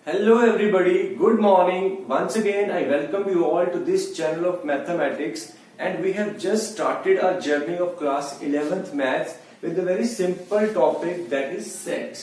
Hello everybody, good morning. Once again I welcome you all to this channel of mathematics, and we have just started our journey of class 11th maths with a very simple topic, that is sets.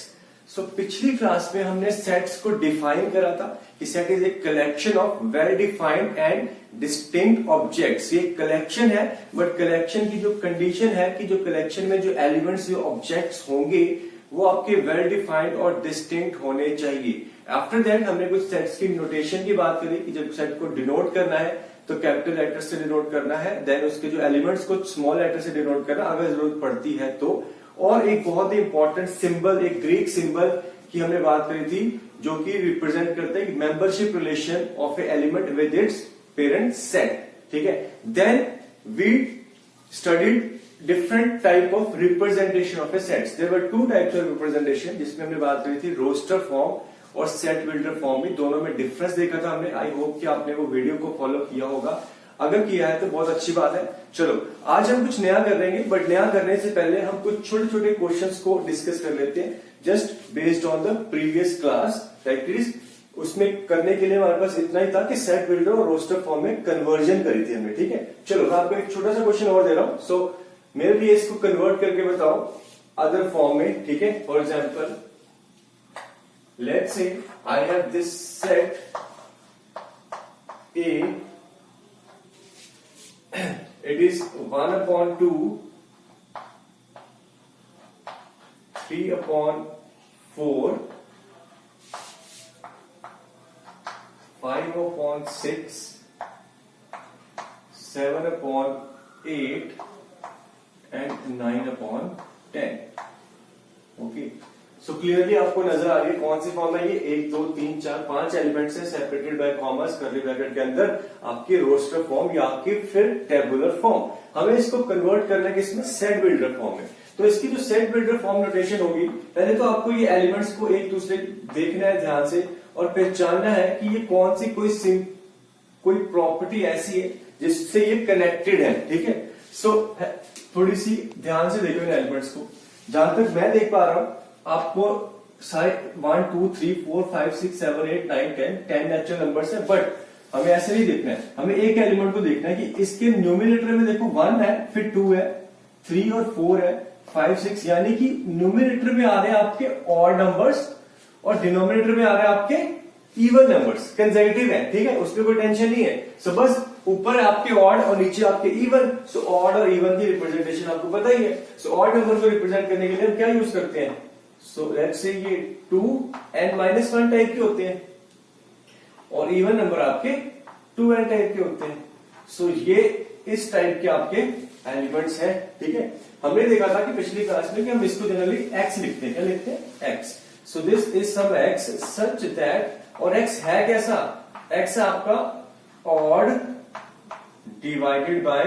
So पिछली class में हमने sets को define करा था कि set is a collection of well defined and distinct objects. ये collection है, but collection की जो कंडीशन है कि जो कलेक्शन में जो एलिमेंट्स जो ऑब्जेक्ट्स होंगे वो आपके वेल डिफाइंड और डिस्टिंक्ट होने चाहिए। आफ्टर दैट हमने कुछ सेट्स की नोटेशन की बात करी कि जब सेट को डिनोट करना है तो कैपिटल लेटर से डिनोट करना है, देन उसके जो एलिमेंट्स को स्मॉल लेटर से डिनोट करना अगर जरूरत पड़ती है तो। और एक बहुत ही इंपॉर्टेंट सिंबल, एक ग्रीक सिंबल की हमने बात करी थी जो कि रिप्रेजेंट करते हैं membership relation of a element with its parent set. ठीक है, then we studied different type of representation of a sets. There were two types of representation जिसमें हमने बात करी थी रोस्टर फॉर्म और सेट बिल्डर फॉर्म में, दोनों में डिफरेंस देखा था हमने। आई होप कि आपने वो वीडियो को फॉलो किया होगा, अगर किया है तो बहुत अच्छी बात है। चलो आज हम कुछ नया कर लेंगे, बट नया करने से पहले हम कुछ छोटे छोटे क्वेश्चंस को डिस्कस कर लेते हैं just based on the previous class practice. उसमें करने के लिए हमारे पास इतना ही था कि सेट बिल्डर और रोस्टर फॉर्म में कन्वर्जन करी थी हमने। ठीक है, चलो मैं आपको एक छोटा सा क्वेश्चन और दे रहा हूं, सो मेरे लिए इसको कन्वर्ट करके बताओ अदर फॉर्म में। ठीक है, for example let's say I have this set A, it is 1/2, 3/4, 5/6, 7/8 and 9/10। Okay, so clearly आपको नजर आ रही है कौन सी फॉर्म है ये। 1 2 3 4 5 एलिमेंट्स है separated by commerce curly bracket के अंदर, आपकी रोस्टर फॉर्म या आपकी फिर टेबुलर फॉर्म। हमें इसको कन्वर्ट करना है किसमें, सेट बिल्डर फॉर्म में। तो इसकी जो सेट बिल्डर फॉर्म नोटेशन होगी, पहले तो आपको ये एलिमेंट्स को एक दूसरे देखना है ध्यान से और पहचानना है कि ये कौन सी कोई प्रॉपर्टी ऐसी है जिससे ये कनेक्टेड है। ठीक है, सो थोड़ी सी ध्यान से देखो इन एलिमेंट्स को। जहां तक मैं देख पा रहा हूं आपको सारे 1 2 3 4 5 6 7 8 9 10 नेचुरल नंबर्स है, बट हमें ऐसे नहीं देखना है। हमें एक एलिमेंट को देखना है कि इसके न्यूमिनेटर में देखो 1 है, फिर 2 है, 3 और 4 है, 5 6, यानी कि न्यूमिनेटर में आ रहे हैं आपके ऑड नंबर्स और डिनोमिनेटर में आ रहे हैं आपके इवन नंबर्स, कंसेक्यूटिव है। ठीक है, उसमें कोई टेंशन नहीं है। सो बस ऊपर आपके ऑड और नीचे आपके इवन। सो ऑड और इवन की रिप्रेजेंटेशन आपको पता ही है। सो ऑड नंबर को रिप्रेजेंट करने के लिए हम क्या यूज करते हैं, सो लेट्स से ये 2n-1 टाइप के होते हैं और इवन नंबर आपके 2n टाइप के होते हैं। सो ये इस टाइप के आपके एलिमेंट्स हैं। ठीक है, हमने देखा था कि पिछली क्लास में कि हम इसको जनरली x लिखते हैं। क्या लिखते हैं, x। So this is some x such that, और x है कैसा, x है आपका odd divided by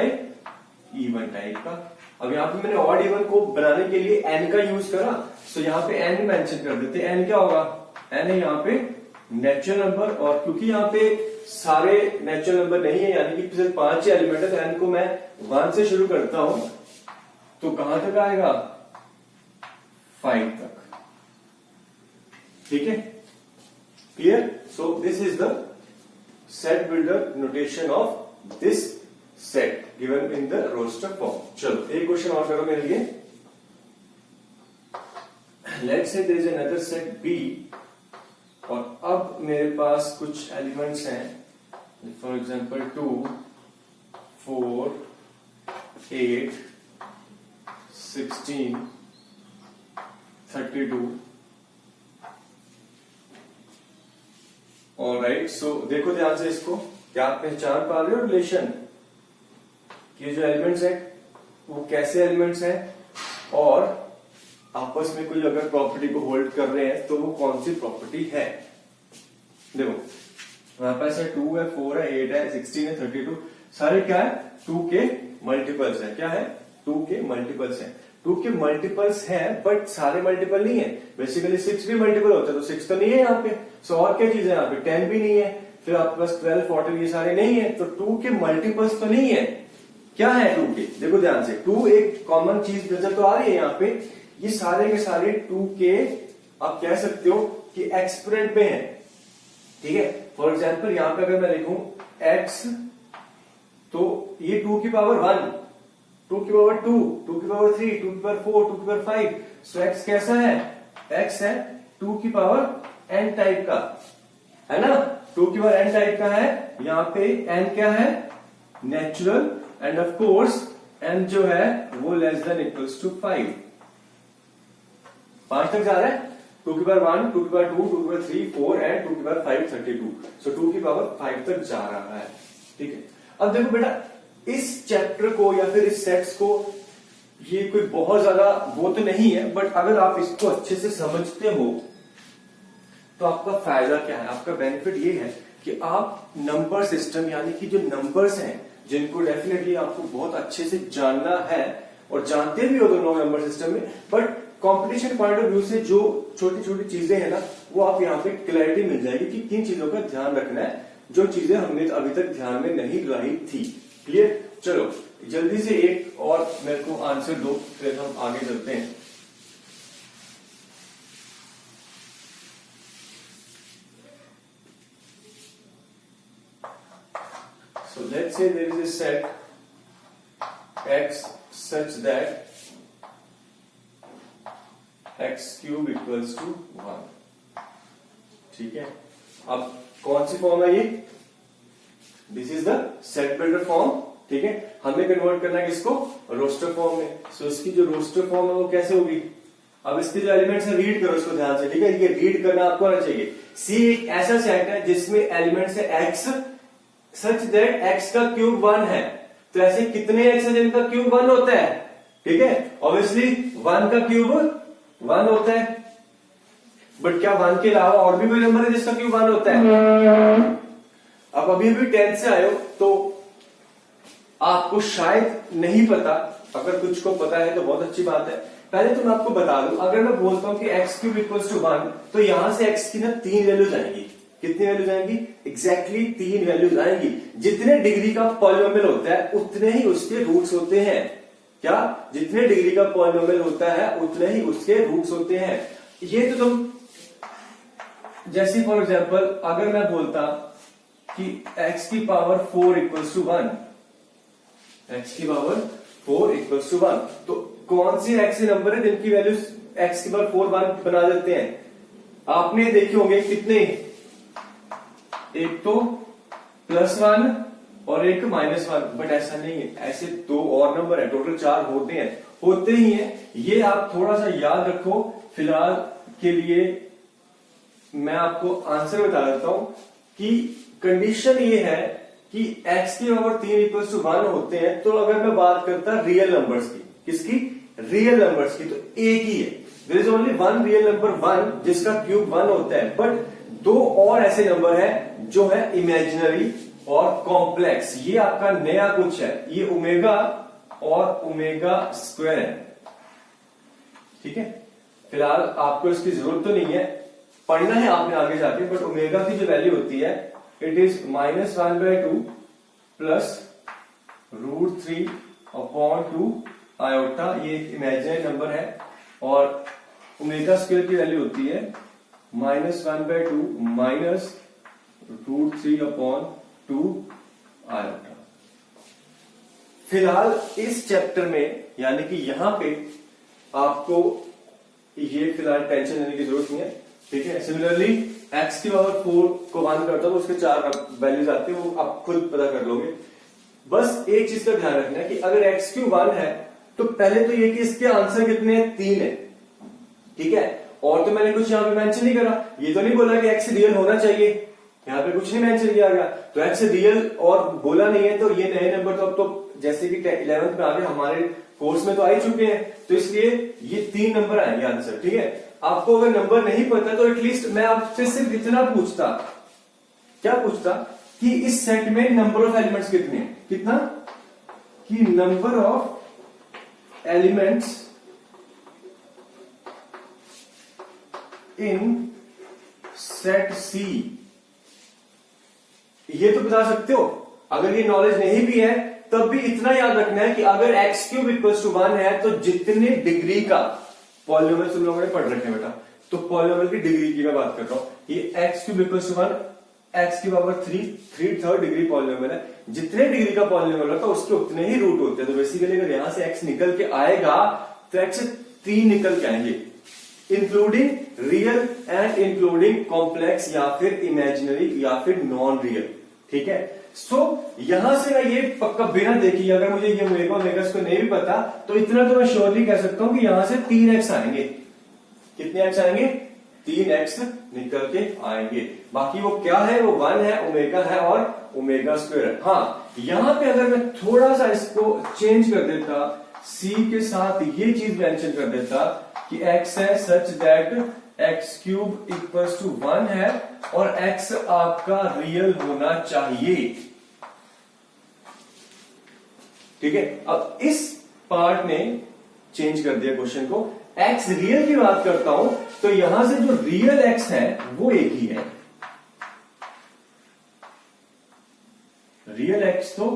even type का। अब यहाँ पे मैंने ऑड इवन को बनाने के लिए n का यूज करा, सो यहाँ पे n मेंशन कर देते हैं। n क्या होगा, n है यहाँ पे नेचुरल नंबर, और क्योंकि यहाँ पे सारे नेचुरल नंबर नहीं है यानी कि सिर्फ 5 एलिमेंट है, तो n को मैं 1 से शुरू करता हूं तो कहां तक आएगा, 5 तक। ठीक है, clear. So this is the set builder notation of this set given in the roster form. चलो एक क्वेश्चन और करो मेरे लिए। Let's say there is another set B, और अब मेरे पास कुछ एलिमेंट्स हैं, फॉर एग्जांपल 2 4 8 16 32। ऑलराइट, सो देखो ध्यान से इसको, क्या आप पहचान पा रहे हो रिलेशन, ये जो एलिमेंट्स है वो कैसे एलिमेंट्स हैं और आपस में कोई अगर प्रॉपर्टी को होल्ड कर रहे हैं तो वो कौन सी प्रॉपर्टी है। देखो हमारे पास है 2 है, 4 है, 8 है, 16 है, 32, सारे क्या है, 2 के मल्टीपल्स है। क्या है, 2 के मल्टीपल्स है। 2 के मल्टीपल्स है, बट सारे मल्टीपल नहीं है। बेसिकली 6 भी मल्टीपल होता है, तो 6 तो नहीं है यहाँ पे। सो और क्या चीज है यहाँ पे, 10 भी नहीं है, फिर आपके पास 12 14 ये सारे नहीं है, तो 2 के मल्टीपल्स तो नहीं है। क्या है 2 के, देखो ध्यान से, 2 एक कॉमन चीज नजर तो आ रही है यहाँ पे, ये सारे के सारे 2 के आप कह सकते हो कि एक्सपोनेंट में है। ठीक है। फॉर एग्जाम्पल यहां पे अगर मैं लिखूं x, तो ये 2 की पावर 1, 2 की पावर 2, 2 की पावर 3, 2 की पावर 4, 2 की पावर 5। सो x कैसा है? x है 2 की पावर n टाइप का, है ना। 2 की पावर n टाइप का है। यहाँ पे n क्या है? Natural, end of course n जो है वो लेस देन इक्वल्स टू 5। 5 तक जा रहा है। 2 की पावर 1, 2 की पावर 2, 2 की पावर 3, 4 एंड 2 की पावर 5, 32। सो 2 की पावर 5 तक जा रहा है, ठीक है। अब देखो बेटा, इस चैप्टर को या फिर इस सेट्स को, ये कोई बहुत ज्यादा वो तो नहीं है, बट अगर आप इसको अच्छे से समझते हो तो आपका फायदा क्या है? आपका बेनिफिट ये है कि आप नंबर सिस्टम, यानी कि जो नंबर्स हैं जिनको डेफिनेटली आपको बहुत अच्छे से जानना है और जानते भी हो दोनों नंबर सिस्टम में, but competition point of view से जो छोटी छोटी चीजें हैं ना, वो आप यहाँ पे क्लैरिटी मिल जाएगी कि किन चीजों का ध्यान रखना है, जो चीजें हमने अभी तक ध्यान में नहीं लाई थी। क्लियर? चलो जल्दी से एक और मेरे को आंसर दो, फिर हम आगे चलते हैं। So let's say there is a set x such that x cube equals to 1, ठीक है। अब कौन सी फॉर्म है ये? This is the set builder form, ठीक है। हमें कन्वर्ट करना है किसको? रोस्टर फॉर्म में। सो इसकी जो रोस्टर फॉर्म है वो कैसे होगी? अब इसके जो एलिमेंट्स है रीड करो इसको ध्यान से, ठीक है। ये रीड करना आपको आना चाहिए। सी एक ऐसा सेट है जिसमें एलिमेंट्स है x सच दैट x का क्यूब 1 है। तो ऐसे कितने x है जिनका क्यूब 1 होता है? ठीक है, ऑब्वियसली 1 का क्यूब 1 होता है, बट क्या 1 के अलावा और भी कोई नंबर है जिसका क्यूब 1 होता है? अब अभी 10th से आए हो तो आपको शायद नहीं पता, अगर कुछ को पता है तो बहुत अच्छी बात है। पहले तो मैं आपको बता दूं, अगर मैं बोलता हूं कि x क्यूब इक्वल्स टू 1, तो यहां से x की ना 3 वैल्यूज आएंगी। कितनी वैल्यूज आएंगी? एग्जैक्टली 3 वैल्यूज आएंगी। जितने डिग्री का पॉलिनोमियल होता है उतने ही उसके रूट्स होते हैं। क्या? जितने डिग्री का पॉलिनोमियल होता है उतने ही उसके रूट्स होते हैं। ये तो तुम, जैसे फॉर एग्जाम्पल अगर मैं बोलता कि x की पावर 4 इक्वल्स टू 1, x की पावर 4 इक्वल्स टू 1, तो कौन सी x नंबर है जिनकी वैल्यूज x की पावर 4 1 बना देते हैं? आपने देखे होंगे कितने, एक तो +1 और एक -1, बट ऐसा नहीं है। ऐसे 2 और नंबर है, टोटल 4 होते ही हैं। ये आप थोड़ा सा याद रखो। फिलहाल के लिए मैं आपको आंसर बता देता हूं कि कंडीशन ये है कि x की पावर 3 इक्वल्स टू 1 होते हैं। तो अगर मैं बात करता रियल नंबर्स की, किसकी? रियल नंबर्स की, तो एक ही है। There is only one real number 1 जिसका क्यूब 1 होता है, बट 2 और ऐसे नंबर है जो है इमेजिनरी और कॉम्प्लेक्स। ये आपका नया कुछ है, ये ओमेगा और ओमेगा स्क्वायर है, ठीक है। फिलहाल आपको इसकी जरूरत तो नहीं है, पढ़ना है आपने आगे जाके, बट ओमेगा की जो वैल्यू होती है इट इज -1/2 प्लस √3/2 आयोटा। ये एक इमेजिनरी नंबर है। और ओमेगा स्क्वायर की वैल्यू होती है -1/2 माइनस √3/2 आयोटा। फिलहाल इस चैप्टर में, यानी कि यहां पे आपको ये फिलहाल टेंशन लेने की जरूरत नहीं है, ठीक है। सिमिलरली x की पावर 4 को 1 करता हूं, उसके 4 वैल्यूज आते हैं, वो आप खुद पता कर लोगे। बस एक चीज का ध्यान रखना है कि अगर x क्यूब 1 है तो पहले तो ये कि इसके आंसर कितने हैं? 3 है, ठीक है। और तो मैंने कुछ यहां पे मेंशन नहीं करा, ये तो नहीं बोला कि x रियल होना चाहिए, यहां पे कुछ नहीं मेंशन किया गया। तो x रियल और बोला नहीं है, तो ये नए नंबर तो अब तो जैसे कि 11th में आ गए, हमारे कोर्स में तो आ ही चुके हैं, तो इसलिए ये 3 नंबर आएंगे आंसर, ठीक है। आपको अगर नंबर नहीं पता तो एटलीस्ट मैं आपसे सिर्फ इतना पूछता, क्या पूछता कि इस सेट में नंबर ऑफ एलिमेंट्स कितने हैं? कितना? कि number of elements in set C, ये तो बता सकते हो। अगर ये नॉलेज नहीं भी है तब भी इतना याद रखना है कि अगर x क्यूब इक्वल्स टू 1 है तो जितने डिग्री का पॉलिनोमियल तुम लोगों ने पढ़ रखे हैं बेटा, तो पॉलिनोमियल की डिग्री की मैं बात कर रहा हूं। ये x cube equals to 1 x की पावर 3 थर्ड डिग्री पॉलिनोमियल है, जितने डिग्री का पॉलिनोमियल होता है उसके उतने ही रूट होते हैं। तो बेसिकली अगर यहां से x निकल के आएगा तो x से 3 निकल के आएंगे, including real and including complex या फिर इमेजिनरी या फिर नॉन रियल। ठीक है, सो यहां से मैं ये पक्का बिना देखी, अगर मुझे ये ओमेगा को नहीं भी पता तो इतना तो मैं श्योरली कह सकता हूं कि यहां से 3x आएंगे। कितने x आएंगे? 3x निकल के आएंगे। बाकी वो क्या है? वो 1 है, ओमेगा है और ओमेगा स्क्वायर है। हाँ, यहां पे अगर मैं थोड़ा सा इसको चेंज कर देता, c के साथ ये चीज मेंशन कर देता कि x है such that x cube equals to 1 है और x आपका रियल होना चाहिए। ठीक है, अब इस पार्ट में चेंज कर दिया क्वेश्चन को, x रियल की बात करता हूं तो यहां से जो रियल x है वो एक ही है। रियल x तो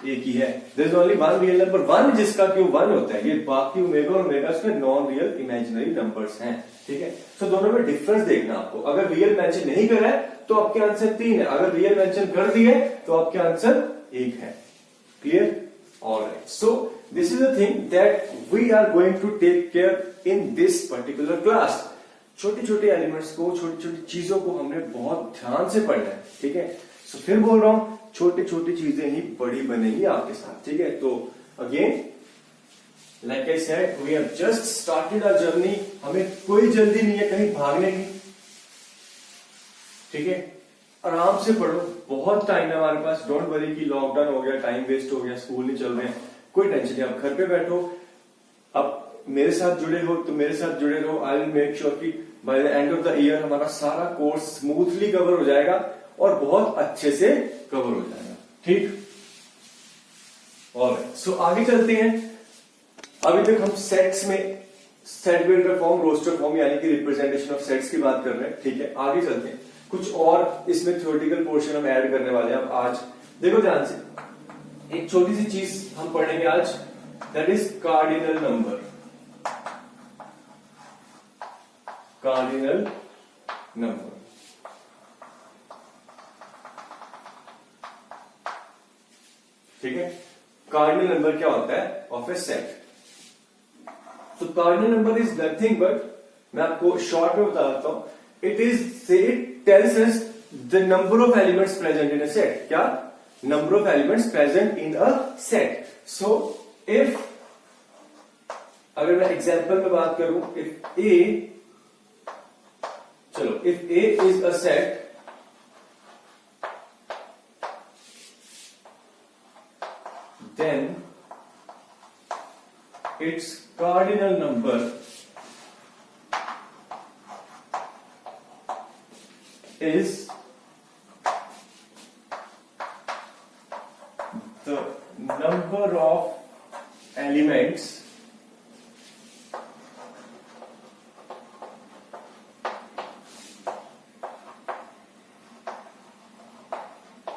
एक ही है, there is only one real number, one जिसका क्यूब 1 होता है। ये बाकी ओमेगा और ओमेगा के नॉन रियल इमेजिनरी नंबर्स हैं। ठीक है, तो दोनों में डिफरेंस देखना आपको। अगर रियल मेंशन नहीं करा है तो आपके आंसर 3 है, अगर रियल मेंशन कर दिए तो आपके आंसर 1 है। Clear? Alright, so this is the thing that we are going to take care in this particular class. छोटे छोटे एलिमेंट्स को, छोटी छोटी चीजों को हमने बहुत ध्यान से पढ़ना है। ठीक है, सो फिर बोल रहा हूं, छोटी छोटी चीजें ही बड़ी बनेगी आपके साथ। ठीक है, तो again like I said, we have just started our journey. हमें कोई जल्दी नहीं है कहीं भागने की। ठीक है, आराम से पढ़ो, बहुत टाइम है हमारे पास। डोंट वरी कि लॉकडाउन हो गया, टाइम वेस्ट हो गया, स्कूल नहीं चल रहे हैं, कोई टेंशन नहीं। आप घर पे बैठो, अब मेरे साथ जुड़े हो तो मेरे साथ जुड़े रहो। आई विल मेक श्योर कि by the end of the year हमारा सारा कोर्स स्मूथली कवर हो जाएगा और बहुत अच्छे से कवर हो जाएगा। ठीक, ऑलराइट, सो आगे चलते हैं। अभी तक हम सेट्स में set builder form, roster form यानी कि रिप्रेजेंटेशन ऑफ सेट्स की बात कर रहे हैं। ठीक है, आगे चलते हैं। कुछ और इसमें थ्योरेटिकल पोर्शन हम ऐड करने वाले हैं। अब आज देखो ध्यान से, एक छोटी सी चीज हम पढ़ेंगे आज, that is cardinal number. Cardinal number, ठीक है, कार्डिनल नंबर क्या होता है ऑफ ए सेट। तो cardinal number is nothing but, मैं आपको शॉर्ट में बता देता हूं, it is it tells us the number of elements present in a set. क्या? Number of elements present in a set. So if, अगर मैं एग्जांपल में बात करूं, इफ ए, चलो, if A is a set, then its cardinal number is the number of elements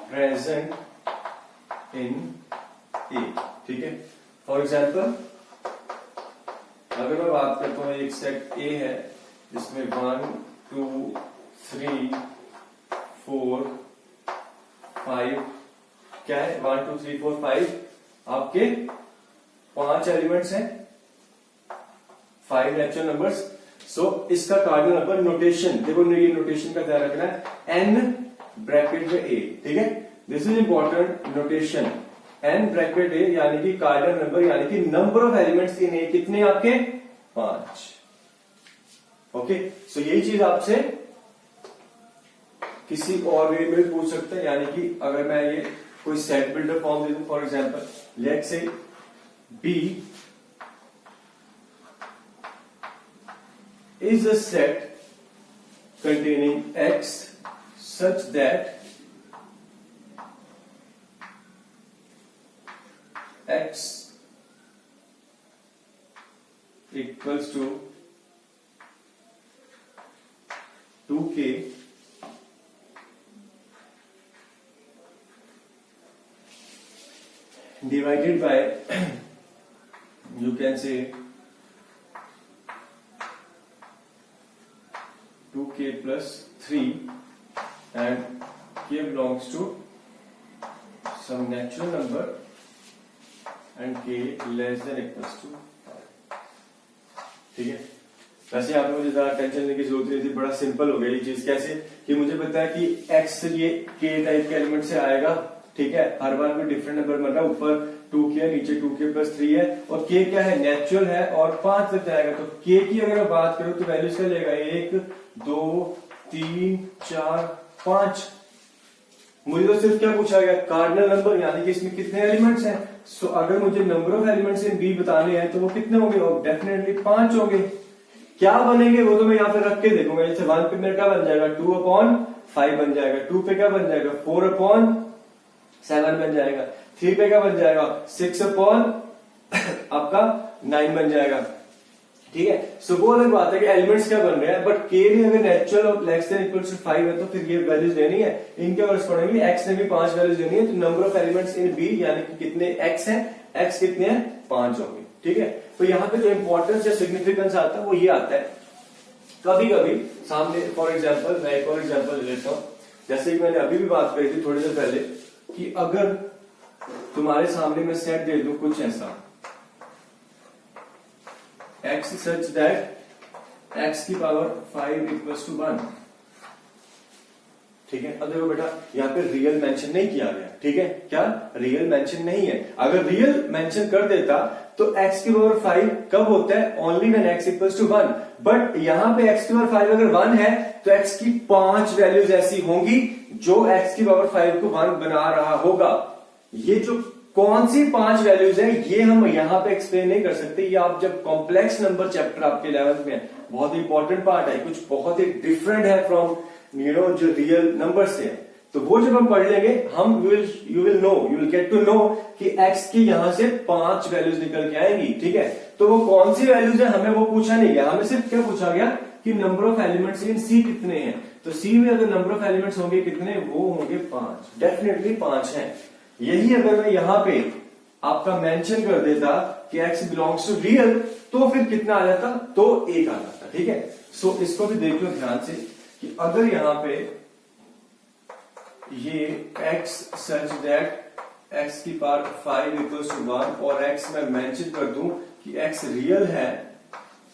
present in A। ठीक है, for example अगर मैं बात करता हूं, एक सेट ए है जिसमें 1 2 3 4 5, क्या है? 1 2 3 4 5 आपके 5 एलिमेंट्स हैं, 5 नेचुरल नंबर्स। सो इसका कार्डिनल नंबर नोटेशन देखो, ये नोटेशन का ध्यान रखना है, n ब्रैकेट में a। ठीक है, this is important notation, n bracket a यानी कि कार्डिनल नंबर यानी कि number of elements in a कितने आपके? 5। ओके, सो यही चीज आपसे किसी और वे में पूछ सकते हैं, यानी कि अगर मैं ये कोई सेट बिल्डर फॉर्म दे दूं, for example let's say B is a set containing X such that X equals to 2k divided by you can say 2k plus 3 and k belongs to some natural number and k less than equals to 5. ठीक है, वैसे यहाँ पे मुझे ज्यादा tension लेने की जरूरत नहीं थी, बड़ा सिंपल हो गया ये चीज। कैसे कि मुझे पता है कि x ये k टाइप के एलिमेंट से आएगा, ठीक है, हर बार कोई डिफरेंट नंबर बन रहा है, ऊपर 2k है, नीचे 2k प्लस 3 है, और k क्या है, नेचुरल है और 5 तक जाएगा। तो k की अगर मैं बात करूं तो वैल्यूज क्या लेगा, 1 2 3 4 5। मुझे तो सिर्फ क्या पूछा गया, कार्डिनल नंबर, यानी कि इसमें कितने एलिमेंट्स हैं। सो अगर मुझे number of elements in B बताने हैं तो वो कितने होंगे, और डेफिनेटली 5 होंगे। क्या बनेंगे वो तो मैं यहाँ पे रख के देखूंगा। जैसे 1 पे मेरा क्या बन जाएगा, 2/5 बन जाएगा, 2 पे क्या बन जाएगा, 4/7 बन जाएगा, 3 पे क्या बन जाएगा, 6/आपका 9 बन जाएगा। ठीक है, सो वो अलग बात है कि एलिमेंट्स क्या बन रहे हैं, बट के भी अगर नेचुरल और लेस देन इक्वल टू 5 है तो फिर ये वैल्यूज लेनी है, इनके कॉरस्पॉन्डिंगली एक्स ने भी 5 वैल्यूज लेनी है। तो number of elements in B यानी कि कितने एक्स हैं, एक्स कितने हैं, 5 होंगे। ठीक है, तो यहाँ पे जो इंपॉर्टेंस या सिग्निफिकेंस आता है वो ये आता है, कभी कभी सामने, फॉर एग्जाम्पल मैं एक और एग्जाम्पल ले लेता हूं, जैसे कि मैंने अभी भी बात करी थी थोड़ी देर पहले, कि अगर तुम्हारे सामने मैं सेट दे दूं कुछ ऐसा, x such that x की पावर 5 इक्वल्स टू 1। ठीक है, अब देखो बेटा यहाँ पे रियल मेंशन नहीं किया गया। ठीक है, क्या रियल मेंशन नहीं है। अगर रियल मेंशन कर देता तो x की पावर 5 कब होता है, only when x equals to 1। But यहाँ पे x की पावर 5 अगर 1 है तो x की 5 वैल्यूज ऐसी होंगी जो x की पावर 5 को 1 बना रहा होगा। ये जो कौन सी 5 वैल्यूज है ये हम यहाँ पे एक्सप्लेन नहीं कर सकते, ये आप जब कॉम्प्लेक्स नंबर चैप्टर आपके 11th में है, बहुत इंपॉर्टेंट पार्ट है, कुछ बहुत ही डिफरेंट है फ्रॉम जो रियल नंबर से है। तो वो जब हम पढ़ लेंगे हम you will get to know कि x की यहां से 5 वैल्यूज निकल के आएंगी। ठीक है, तो वो कौन सी वैल्यूज है हमें वो पूछा नहीं गया, हमें सिर्फ क्या पूछा गया कि number of elements in C कितने हैं। तो C में अगर नंबर ऑफ एलिमेंट्स होंगे कितने, वो होंगे 5, डेफिनेटली 5 हैं। यही अगर मैं यहां पे आपका मेंशन कर देता कि x बिलोंग्स टू रियल तो फिर कितना आ जाता, तो 1 आ जाता। ठीक है, सो इसको भी देख लो ध्यान से कि अगर यहां पे ये x सच दैट x की पावर 5 इक्वल्स टू 1 और x मैं मेंशन कर दूं कि x रियल है,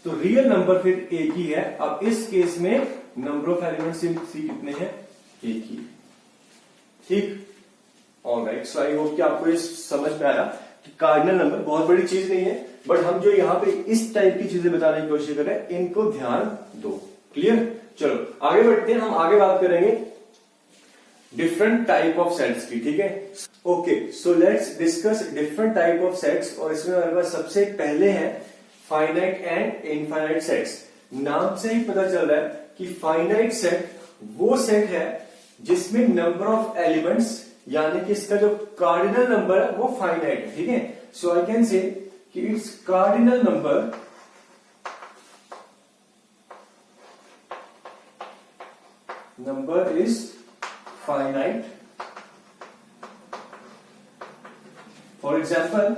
तो रियल नंबर फिर एक ही है। अब इस केस में number of elements in C कितने हैं, एक ही। ठीक, ऑलराइट, सो आई होप कि आपको ये समझ में आया कि कार्डिनल नंबर बहुत बड़ी चीज नहीं है, बट हम जो यहाँ पे इस टाइप की चीजें बताने की कोशिश कर रहे हैं इनको ध्यान दो। क्लियर, चलो आगे बढ़ते हैं, हम आगे बात करेंगे डिफरेंट टाइप ऑफ सेट्स की। ठीक है, okay, so let's discuss different type of sets. और इसमें हमारे पास सबसे पहले है फाइनाइट एंड इनफाइनाइट सेट्स। नाम से ही पता चल रहा है कि फाइनाइट सेट वो सेट है जिसमें नंबर ऑफ एलिमेंट्स यानी कि इसका जो कार्डिनल नंबर है वो फाइनाइट है। ठीक है, सो आई कैन से कि its cardinal number is finite. For example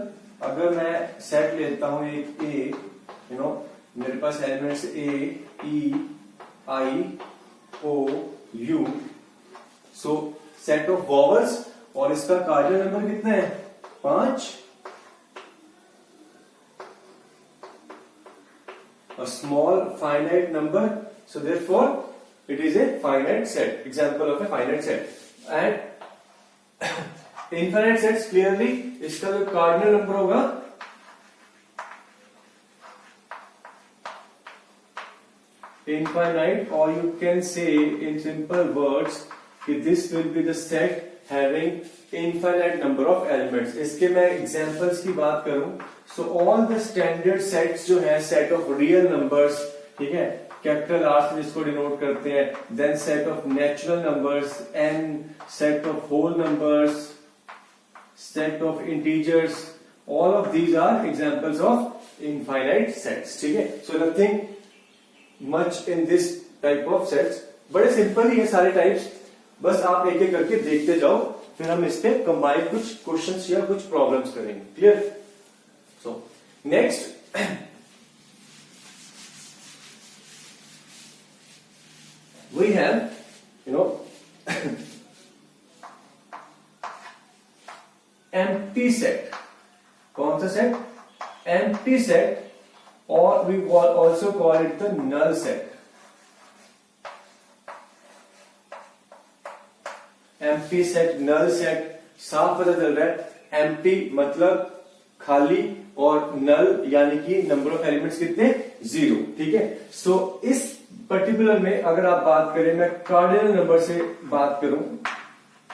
अगर मैं सेट लेता हूं एक ए, मेरे पास elements A E I O U, so set of vowels, और इसका कार्डिनल नंबर कितना है, 5। A small finite number, so therefore it is a finite set, example of a finite set. And infinite sets clearly इसका जो cardinal number होगा infinite, or you can say in simple words this will be the set having infinite number of elements. इसके मैं examples की बात करूं, so all the standard sets जो है set of real numbers, ठीक है, कैपिटल आर से जिसको डिनोट करते हैं, then set of natural numbers, n set of whole numbers, set of integers, all of these are examples of infinite sets. ठीक है, so nothing much in this type of sets, बड़े simple ही है सारे types, बस आप एक एक करके देखते जाओ, फिर हम इस पे कंबाइन कुछ क्वेश्चंस या कुछ प्रॉब्लम्स करेंगे। Clear, so next we have empty set. कौन सा सेट? एम्प्टी सेट, और we also call it the null set. Empty set, null set, साफ पता चल रहा है। एम्प्टी मतलब खाली, और नल यानी कि नंबर ऑफ एलिमेंट्स कितने? 0। ठीक है। सो इस पर्टिकुलर में अगर आप बात करें, मैं कार्डिनल नंबर से बात करूं,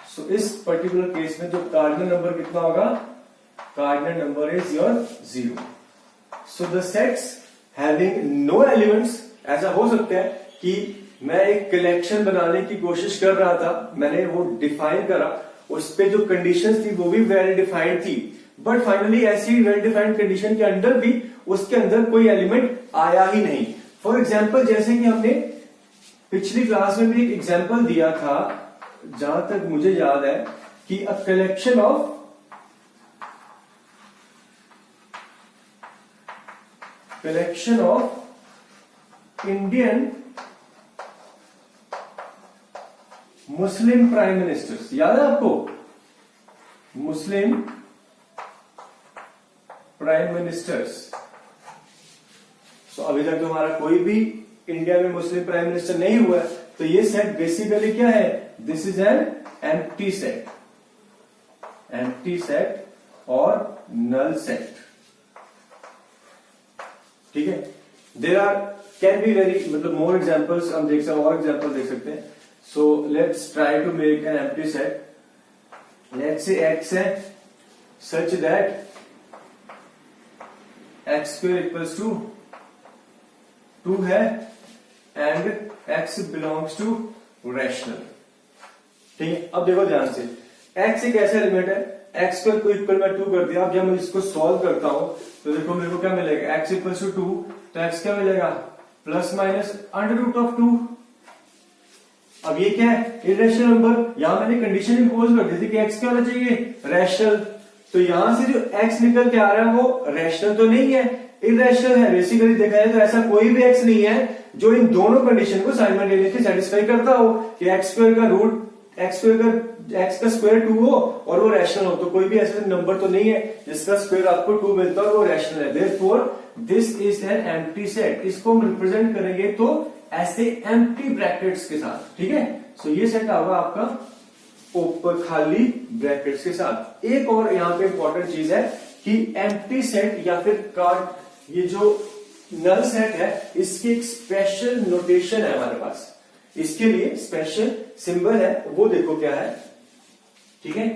सो इस पर्टिकुलर केस में जो कार्डिनल नंबर कितना होगा? Cardinal number is your 0। So the sets having no elements, ऐसा हो सकता है कि मैं एक कलेक्शन बनाने की कोशिश कर रहा था, मैंने वो डिफाइन करा, उस पे जो कंडीशंस थी वो भी वेल डिफाइंड थी, बट फाइनली ऐसी वेल डिफाइंड कंडीशन के अंदर भी उसके अंदर कोई एलिमेंट आया ही नहीं। फॉर एग्जाम्पल, जैसे कि हमने पिछली क्लास में भी एक एग्जाम्पल दिया था, जहां तक मुझे याद है, कि a collection of Indian Muslim prime ministers, याद है आपको? मुस्लिम प्राइम मिनिस्टर्स। सो अभी तक तो हमारा कोई भी इंडिया में मुस्लिम प्राइम मिनिस्टर नहीं हुआ है, तो ये सेट बेसिकली क्या है? This is an empty set, empty set और नल सेट। ठीक है। There are can be very, मतलब मोर एग्जाम्पल्स हम देख सकते हैं, और एग्जाम्पल देख सकते हैं। So let's try to make an empty set. Let's say x है such that x square equals to 2 है and x belongs to rational। ठीक है। अब देखो ध्यान से, x एक ऐसा एलिमेंट है, x स्क्वायर को इक्वल में 2 कर दिया। अब जब मैं इसको सॉल्व करता हूं तो देखो मेरे को क्या मिलेगा? x इक्वल टू 2, तो x क्या मिलेगा? Plus minus under root of 2। अब ये क्या है? Irrational number. यहां मैंने कंडीशन इंपोज कर दी थी कि x क्या होना चाहिए? रैशनल। तो यहां से जो x निकल के आ रहा है वो रैशनल तो नहीं है, इरेशनल है। बेसिकली देखा जाए तो ऐसा कोई भी x नहीं है जो इन दोनों कंडीशन को साइमल्टेनियसली सेटिस्फाई करता हो, कि x स्क्वायर का रूट, x स्क्वायर का x का स्क्वायर 2 हो और वो रैशनल हो। तो कोई भी ऐसा नंबर तो नहीं है जिसका स्क्वायर आपको 2 मिलता हो और वो रैशनल है। Therefore this is an empty set. इसको हम रिप्रेजेंट करेंगे तो ऐसे एम्प्टी ब्रैकेट्स के साथ। ठीक है। सो ये सेट होगा आपका ऊपर खाली ब्रैकेट्स के साथ। एक और यहां पे इंपॉर्टेंट चीज है कि एम्प्टी सेट या फिर कार्ड, ये जो नल सेट है, इसकी एक स्पेशल नोटेशन है हमारे पास, इसके लिए स्पेशल सिंबल है, वो देखो क्या है। ठीक है।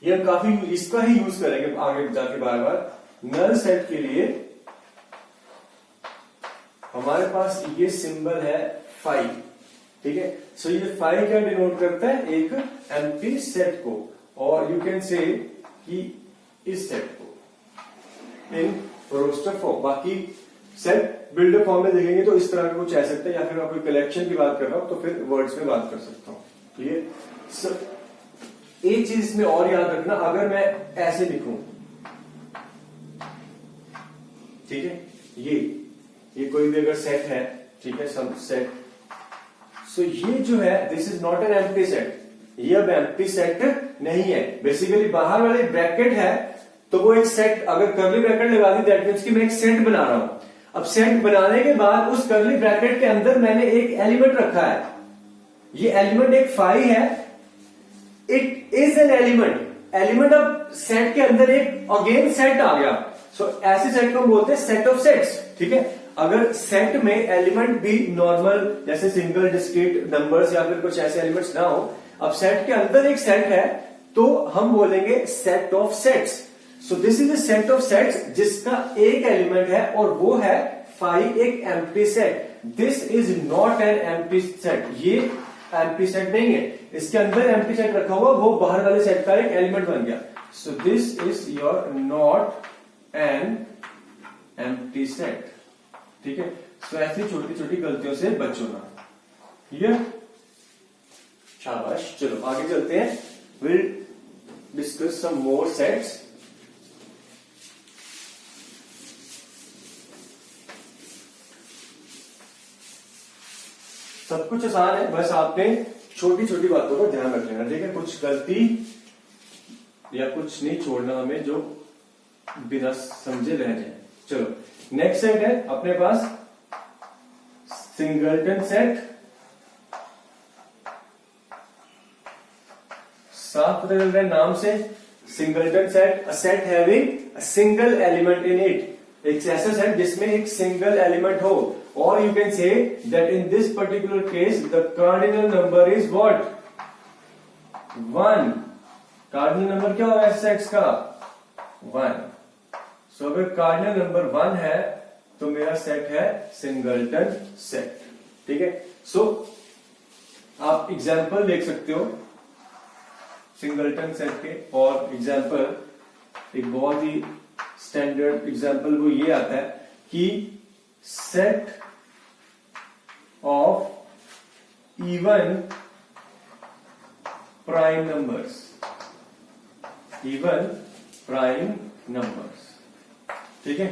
ये हम काफी इसका ही यूज करेंगे आगे जाके बार बार। नल सेट के लिए हमारे पास ये सिंबल है फाई। ठीक है। सो ये फाई क्या डिनोट करता है? एक एम्प्टी सेट को, और यू कैन से कि इस सेट को इन रोस्टर फॉर्म। बाकी सेट बिल्डर फॉर्म में देखेंगे तो इस तरह का कुछ आ सकता है, या फिर मैं कोई कलेक्शन की बात कर रहा हूं तो फिर वर्ड्स में बात कर सकता हूं। क्लियर? एक चीज इसमें और याद रखना, अगर मैं ऐसे लिखूं, ठीक है, ये कोई भी अगर सेट है, ठीक है, सब सेट, सो ये जो है this is not an empty set. ये अब एम्प्टी सेट नहीं है। बेसिकली बाहर वाले ब्रैकेट है तो वो एक सेट, अगर कर्ली ब्रैकेट लगा दी दैट मीन्स कि मैं एक सेट बना रहा हूं। अब सेट बनाने के बाद उस कर्ली ब्रैकेट के अंदर मैंने एक एलिमेंट रखा है, ये एलिमेंट एक फाई है, it is an element. Element अब सेट के अंदर एक अगेन सेट आ गया। सो ऐसे सेट को हम बोलते हैं सेट ऑफ सेट्स। ठीक है। अगर सेट में एलिमेंट भी नॉर्मल जैसे सिंगल डिस्क्रीट नंबर्स या फिर कुछ ऐसे एलिमेंट्स ना हो, अब सेट के अंदर एक सेट है तो हम बोलेंगे set of sets. So this is a set of sets जिसका एक एलिमेंट है और वो है फाई, एक empty set. This is not an empty set. ये एम्प्टी सेट नहीं है, इसके अंदर एम्प्टी सेट रखा हुआ, वो बाहर वाले सेट का एक एलिमेंट बन गया। सो this is your not an empty set. ठीक है। सो ऐसी छोटी छोटी गलतियों से बचो ना। क्लियर? शाबाश। चलो आगे चलते हैं। Will discuss some more sets. सब कुछ आसान है, बस आपने छोटी छोटी बातों का ध्यान रख लेना, ठीक है। कुछ गलती या कुछ नहीं छोड़ना हमें जो बिना समझे रह जाए। चलो नेक्स्ट सेट है अपने पास सिंगलटन सेट। साफ पता चल रहा है नाम से, singleton set, a set having a single element in it, एक ऐसा सेट जिसमें एक सिंगल एलिमेंट हो, और you can say that in this particular case the cardinal number is what, 1। Cardinal number क्या होगा सेट्स का, 1। सो अगर कार्डिनल नंबर 1 है तो मेरा सेट है सिंगलटन सेट, ठीक है। सो आप एग्जाम्पल देख सकते हो सिंगलटन सेट के, और एग्जाम्पल एक बहुत ही स्टैंडर्ड एग्जाम्पल वो ये आता है कि set of even prime numbers, even prime numbers, ठीक है।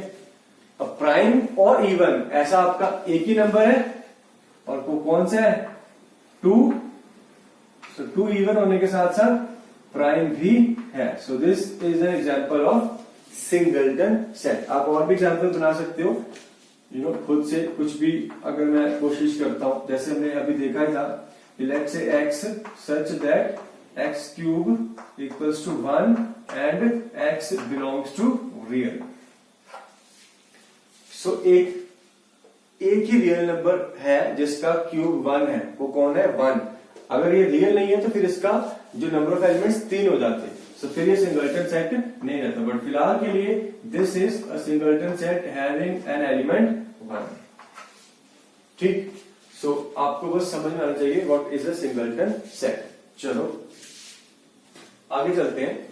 अब प्राइम और इवन ऐसा आपका एक ही नंबर है, और वो कौन सा है, 2। सो 2 इवन होने के साथ साथ प्राइम भी है। So this is an example of singleton set. आप और भी एग्जाम्पल बना सकते हो, खुद से कुछ भी अगर मैं कोशिश करता हूं, जैसे हमने अभी देखा ही था, let's say x such that x cube equals to 1 and x belongs to real. So एक ही रियल नंबर है जिसका क्यूब 1 है, वो कौन है, 1। अगर ये रियल नहीं है तो फिर इसका जो नंबर ऑफ एलिमेंट्स 3 हो जाते हैं, तो फिर ये सिंगलटन सेट नहीं रहता। बट फिलहाल के लिए this is a singleton set having an element 1, ठीक। सो आपको बस समझ में आना चाहिए what is a singleton set. चलो आगे चलते हैं।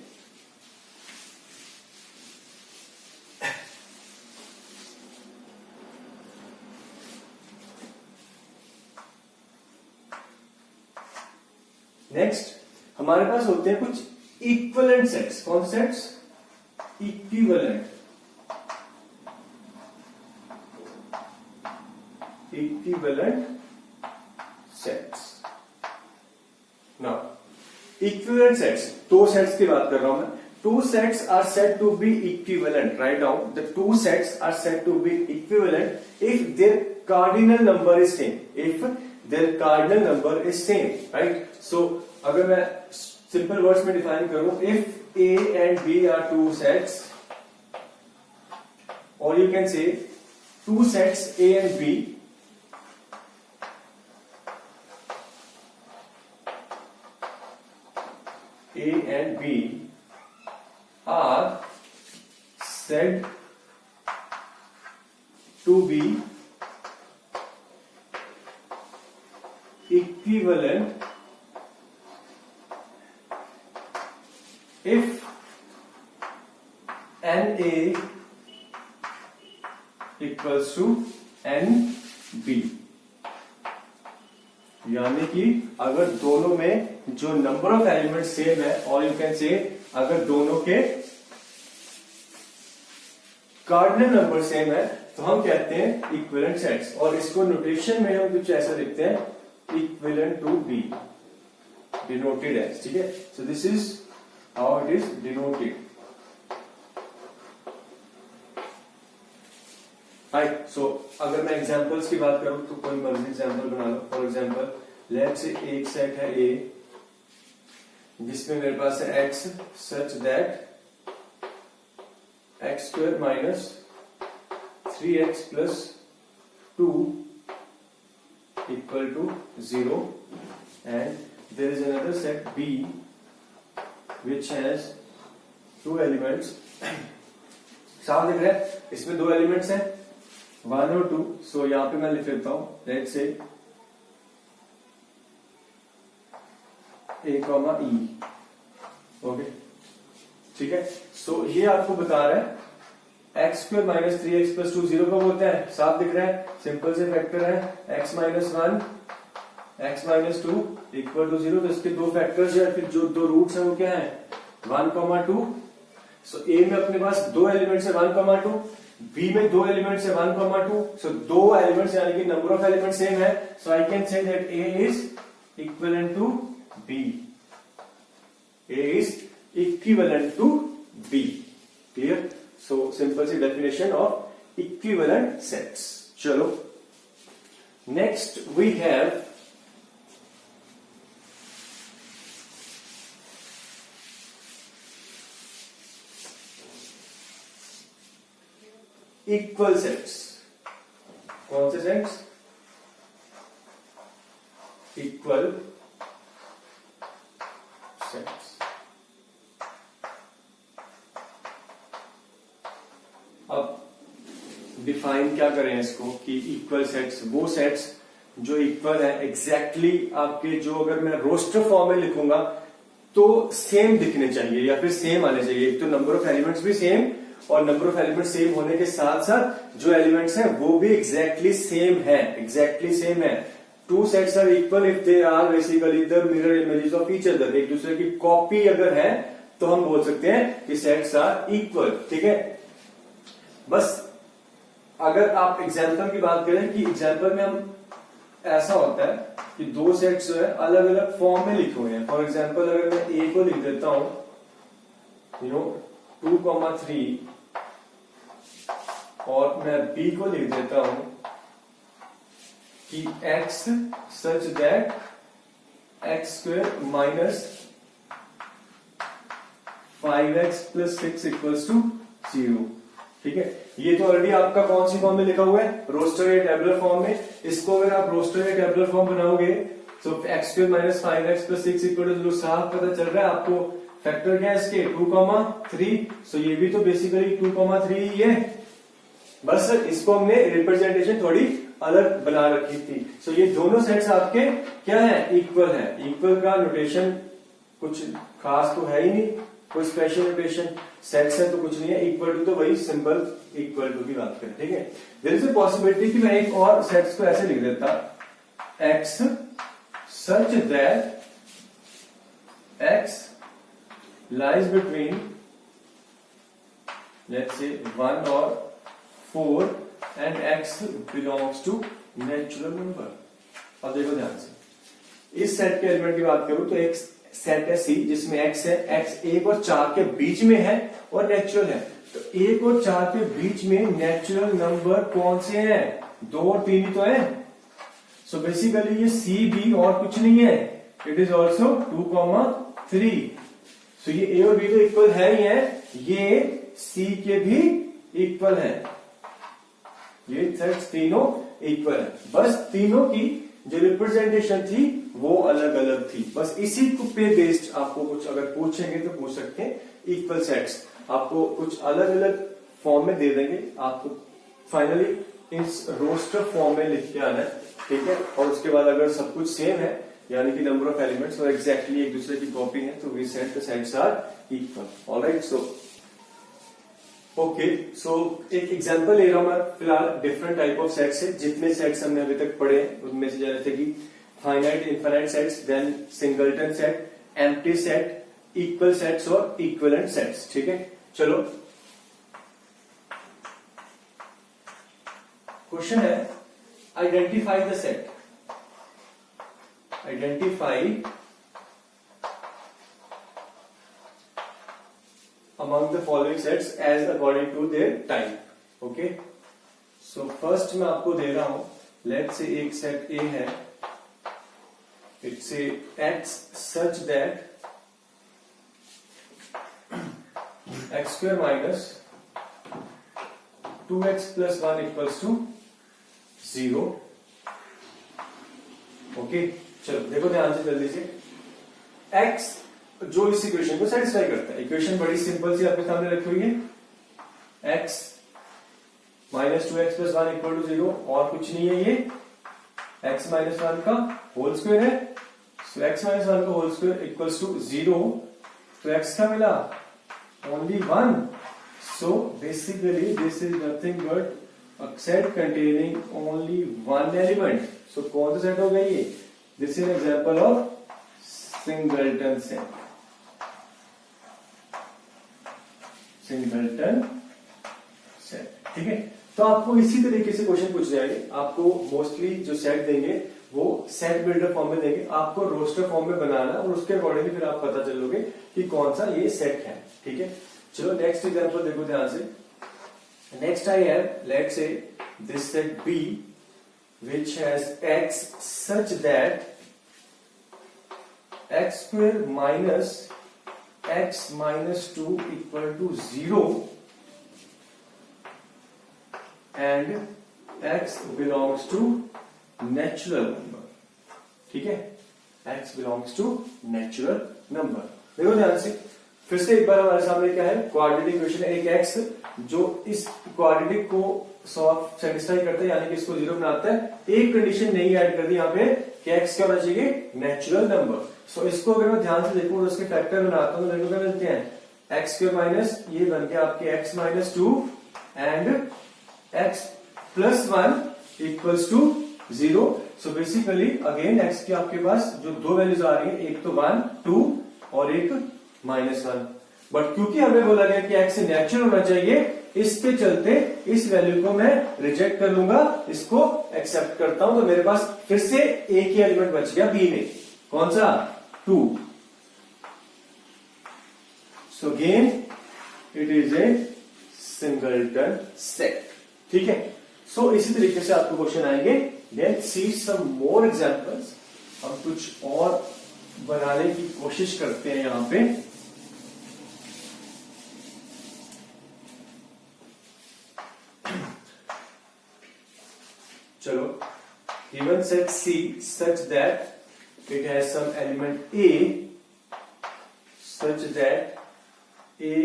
नेक्स्ट हमारे पास होते हैं कुछ इक्विवेलेंट सेट्स। कौन sets, equivalent, equivalent sets. Now equivalent sets, दो सेट्स की बात कर रहा हूं मैं। Two sets are said to be equivalent, write down the two sets are said to be equivalent if their cardinal number is same, if their cardinal number is same, right. So अगर मैं simple words में define करूं, if A and B are two sets, और you can से two sets A and B, A and B are said to be equivalent if NA equals to NB। यानी कि अगर दोनों में जो नंबर ऑफ एलिमेंट सेम है, और यू कैन से अगर दोनों के कार्डिनल नंबर सेम है, तो हम कहते हैं इक्विवेलेंट सेट्स। और इसको नोटेशन में हम कुछ ऐसा लिखते हैं, equivalent to B, denoted as, ठीक है। So this is how it is denoted. Right. So अगर मैं एग्जांपल्स की बात करूं तो कोई मर्जी एग्जांपल बना लो। फॉर एग्जांपल लेट्स से एक सेट है ए जिसमें मेरे पास है x such that x square minus 3x plus 2 equal to 0, and there is another set b which has two elements। साफ दिख रहा है, इसमें दो एलिमेंट्स हैं 1 और 2। सो यहां पे मैं लिख लेता हूं let's say a comma e, okay, ठीक है। सो ये आपको बता रहा है x square minus 3x plus 2 0 कब होता है, साफ दिख रहा है, सिंपल से फैक्टर है x minus 1 x minus 2 equal to 0। तो इसके दो फैक्टर्स है, फिर जो दो रूट्स है वो क्या है, 1 कॉमा 2। सो ए में अपने पास दो एलिमेंट्स है 1 कॉमा 2, बी में दो एलिमेंट्स है 1,2, सो दो एलिमेंट्स यानी कि नंबर ऑफ एलिमेंट सेम है, so I can say that A is equivalent to B, A is equivalent to B. Clear? So simple सी डेफिनेशन ऑफ इक्विवेलेंट सेट्स। चलो next we have equal sets. कौन से sets? Equal sets. अब define क्या करें इसको कि equal sets वो सेट्स जो इक्वल है एग्जैक्टली आपके, जो अगर मैं रोस्टर फॉर्म में लिखूंगा तो सेम दिखने चाहिए या फिर सेम आने चाहिए। एक तो नंबर ऑफ एलिमेंट्स भी सेम, और नंबर ऑफ एलिमेंट सेम होने के साथ साथ जो एलिमेंट्स हैं वो भी एग्जैक्टली सेम है, एग्जैक्टली सेम है। Two sets are equal if they are basically the mirror images of each other. एक दूसरे की कॉपी अगर है तो हम बोल सकते हैं कि सेट्स आर इक्वल। ठीक है, बस अगर आप एग्जाम्पल की बात करें कि एग्जाम्पल में हम ऐसा होता है कि दो सेट्स जो है अलग अलग फॉर्म में लिखे हुए हैं। फॉर एग्जाम्पल अगर मैं ए को लिख देता हूं 2,3 और मैं बी को लिख देता हूं कि x such that x² minus 5x plus 6 equals to 0। ठीक है, ये तो ऑलरेडी आपका कौन सी फॉर्म में लिखा हुआ है? रोस्टर या टेबुलर फॉर्म में। इसको अगर आप रोस्टर या टेबुलर फॉर्म बनाओगे तो x² minus 5x plus 6 equal to साफ पता चल रहा है आपको। फैक्टर क्या है इसके? 2,3। सो ये भी तो बेसिकली 2,3 ही है, बस इसको हमने रिप्रेजेंटेशन थोड़ी अलग बना रखी थी। सो ये दोनों सेट्स आपके क्या है? इक्वल है। इक्वल का नोटेशन कुछ खास तो है ही नहीं, कोई स्पेशल नोटेशन। सेट्स है तो कुछ नहीं है, इक्वल टू तो वही सिंबल इक्वल टू की बात करें। ठीक है, देयर इज अ पॉसिबिलिटी कि मैं एक और सेट्स को ऐसे लिख देता, x such that x lies between let's say 1 or 4 and x belongs to natural number। अब देखो ध्यान से, इस सेट के एलिमेंट की बात करूं तो एक सेट है C जिसमें x है, x 1 और 4 के बीच में है और नेचुरल है। तो 1 और 4 के बीच में नेचुरल नंबर कौन से हैं? 2 और 3 ही तो है। सो बेसिकली ये C भी और कुछ नहीं है, इट इज ऑल्सो 2,3। सो ये A और B तो इक्वल है ही है, ये C के भी इक्वल है, ये सेट्स तीनों इक्वल है। बस तीनों की जो रिप्रेजेंटेशन थी वो अलग अलग थी। बस इसी पे बेस्ड आपको कुछ अगर पूछेंगे तो पूछ सकते हैं। इक्वल सेट्स आपको कुछ अलग अलग फॉर्म में दे देंगे, आपको फाइनली इस रोस्टर फॉर्म में लिख के आना है। ठीक है, और उसके बाद अगर सब कुछ सेम है यानी कि नंबर ऑफ एलिमेंट्स और एग्जैक्टली एक दूसरे की कॉपी है तो we set the sets are equal. Alright, so okay, so एक एग्जांपल ले रहा हूं मैं फिलहाल। डिफरेंट टाइप ऑफ सेट्स है, जितने सेट्स हमने अभी तक पढ़े उनमें से जैसे कि finite infinite sets, then singleton set, empty set, equal sets और इक्विवेलेंट सेट्स। ठीक है, चलो क्वेश्चन है identify the set. Identify among the following sets as according to their type। Okay, so first मैं आपको दे रहा हूं, let's say एक सेट A है, it's a x such that x² minus 2x plus 1 equals to 0। Okay, चलो देखो ध्यान से जल्दी से। x जो इस इक्वेशन को सेटिस्फाई करता है, इक्वेशन बड़ी सिंपल सी आपके सामने रखी हुई है, x minus 2x plus 1 equal to 0, और कुछ नहीं है, ये x माइनस 1 का होल स्क्वायर है। सो x माइनस 1 का होल स्क्वायर इक्वल्स टू 0, तो x का मिला only 1। So basically this is nothing but a set containing only one element। so कौन सा सेट हो गया ये? This is example of singleton set. Singleton set ठीक है, तो आपको इसी तरीके से क्वेश्चन पूछ जाएंगे। आपको मोस्टली जो सेट देंगे वो सेट बिल्डर फॉर्म में देंगे, आपको रोस्टर फॉर्म में बनाना और उसके अकॉर्डिंगली फिर आप पता चलोगे कि कौन सा ये सेट है। ठीक है, चलो नेक्स्ट एग्जांपल देखो ध्यान से। Next I have, let's say this set B which has x such that x square minus x minus 2 equal to 0 and x belongs to natural number। ठीक है, x belongs to natural number। देखो ध्यान से फिर से एक बार हमारे सामने क्या है, क्वाड्रेटिक इक्वेशन है। एक x जो इस क्वाड्रेटिक को सेटिस्फाई करता है, यानी कि इसको 0 बनाता है। एक कंडीशन नहीं ऐड कर दी यहाँ पे कि x क्या होना चाहिए, नेचुरल नंबर। सो इसको अगर मैं ध्यान से देखूं और उसके फैक्टर बनाता हूं तो देखो क्या मिलते हैं, x स्क्वायर माइनस ये बन गया आपके x minus 2 and x plus 1 equals to 0। So basically again x की आपके पास जो दो वैल्यूज आ रही है, एक तो 1 2 और एक -1। बट क्योंकि हमें बोला गया कि x नेचुरल होना चाहिए, इसके चलते इस वैल्यू को मैं रिजेक्ट कर लूंगा, इसको एक्सेप्ट करता हूं। तो मेरे पास फिर से एक ही एलिमेंट बच गया बी में, कौन सा, 2। So again it is a singleton set. ठीक है, सो इसी तरीके से आपको क्वेश्चन आएंगे। Let's see some more examples. हम कुछ और बनाने की कोशिश करते हैं यहां पे। चलो, given set C such that it has some element A such that A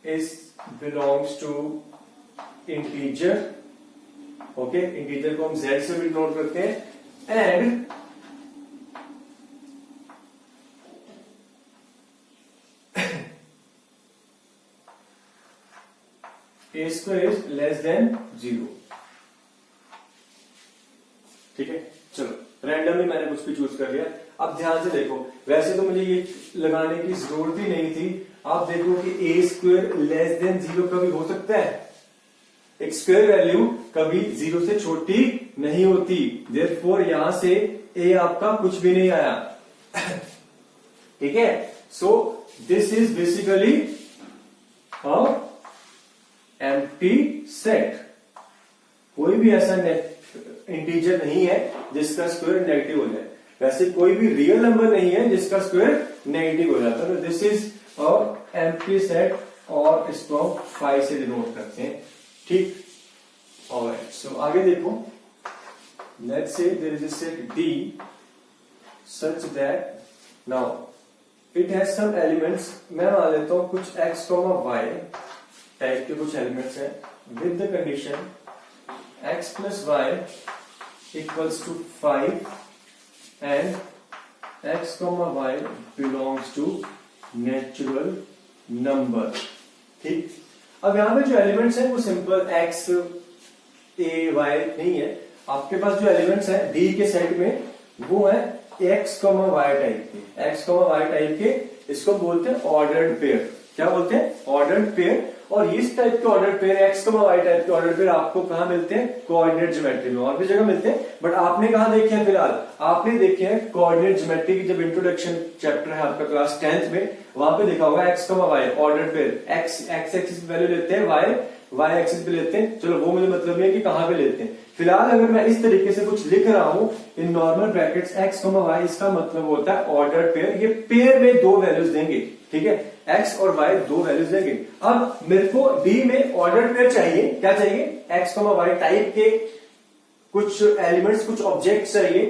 is belongs to integer। Okay, integer को हम Z से भी नोट करते हैं and A square is less than 0। ठीक है, चलो रैंडमली मैंने कुछ भी चूज कर लिया। अब ध्यान से देखो, वैसे तो मुझे ये लगाने की जरूरत ही नहीं थी। आप देखो कि a स्क्वायर लेस देन 0 कभी हो सकता है, एक स्क्वायर वैल्यू कभी 0 से छोटी नहीं होती। देयरफॉर यहां से a आपका कुछ भी नहीं आया। ठीक है, so this is basically a empty set. कोई भी ऐसा इंटीजर नहीं है जिसका स्क्वायर नेगेटिव हो जाए। वैसे कोई भी रियल नंबर नहीं है जिसका स्क्वायर नेगेटिव हो जाता है। तो this is a empty set और इसको 5 से डिनोट करते हैं। ठीक, ऑलराइट, सो आगे देखो। Let's say there is a set D such that now it has some elements। मैं मान लेता हूं कुछ x, y टाइप के कुछ एलिमेंट्स हैं with the condition x plus y equals to 5 and x, y belongs to natural number. ठीक, अब यहां पे जो एलिमेंट्स हैं वो सिंपल x a y नहीं है। आपके पास जो एलिमेंट्स हैं D के सेट में वो है x, y टाइप के। x, y टाइप के इसको बोलते हैं ऑर्डर्ड पेयर। क्या बोलते हैं, ऑर्डर्ड पेयर। और इस टाइप के order pair, x, y type के ऑर्डर पेयर आपको कहां मिलते हैं, कोऑर्डिनेट ज्योमेट्री में। और भी जगह मिलते हैं, बट आपने कहां देखे हैं, फिलहाल आपने देखे हैं कोऑर्डिनेट ज्योमेट्री की जब इंट्रोडक्शन चैप्टर है आपका क्लास 10th में, वहां पे देखा होगा x, y order pair. x axis पे वैल्यू लेते हैं, y एक्सिस पे लेते हैं। चलो वो मुझे मतलब नहीं है कि कहां पे लेते हैं। फिलहाल अगर मैं इस तरीके से कुछ लिख रहा हूं in normal brackets x, y, इसका मतलब होता है ऑर्डर पेयर। ये पेयर में दो वैल्यूज देंगे। ठीक है, x और y दो वैल्यूज देंगे। अब मेरे को D में ऑर्डर पेयर चाहिए। क्या चाहिए, x, y टाइप के कुछ एलिमेंट्स, कुछ ऑब्जेक्ट चाहिए